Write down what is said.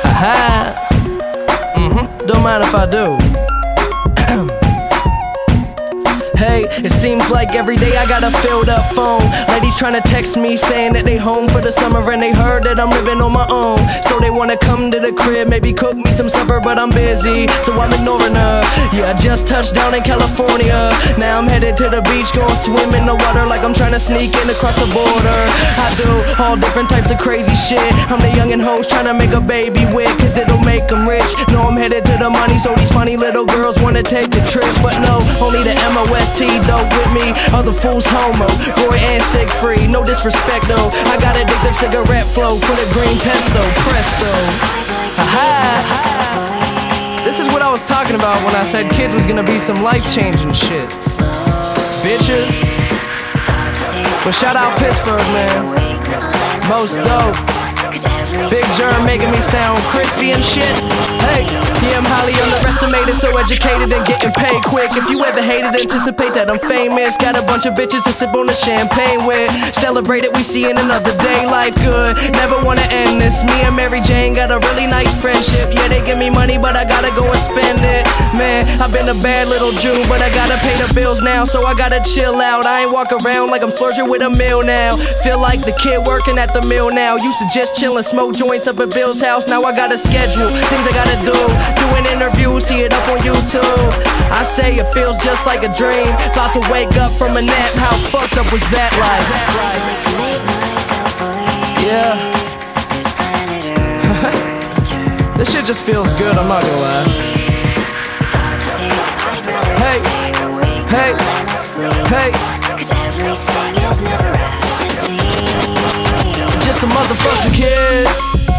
Haha. Don't mind if I do. Hey, it seems like every day I got a filled up phone. Ladies trying to text me saying that they home for the summer and they heard that I'm living on my own. So they wanna come to the crib, maybe cook me some supper, but I'm busy, so I'm ignoring her. Yeah, I just touched down in California. Now I'm headed to the beach, going swim in the water like I'm trying to sneak in across the border. I do all different types of crazy shit. I'm the youngin' host trying to make a baby with, cause it'll make them rich. No, I'm headed to the money, so these funny little girls wanna take the trip. But no, only the MOST dope with me, other fools homo, Roy and sick free, no disrespect though. I got addictive cigarette flow full of green pesto, presto. Aha. This is what I was talking about when I said kids was gonna be some life-changing shit. Bitches. But shout out Pittsburgh, man. Most dope. Big Germ making me sound crispy and shit. Hey, yeah, I'm highly underestimated, so educated and getting paid quick. If you ever hated, anticipate that I'm famous. Got a bunch of bitches to sip on the champagne with. Celebrate it, we see in another day. Life good, never wanna end this. Me and Mary Jane got a really nice friendship. Yeah, they give me money, but I gotta go and spend it. Man, I've been a bad little Jew, but I gotta pay the bills now, so I gotta chill out. I ain't walk around like I'm splurging with a meal now. Feel like the kid working at the mill now. Used to just chill and smoke joints up at Bill's house. Now I got a schedule, things I gotta do. Doing interviews, see it up on YouTube. I say it feels just like a dream. About to wake up from a nap. How fucked up was that life? Yeah. This shit just feels good, I'm not gonna lie. Hey, hey, hey. Just some motherfucking kids.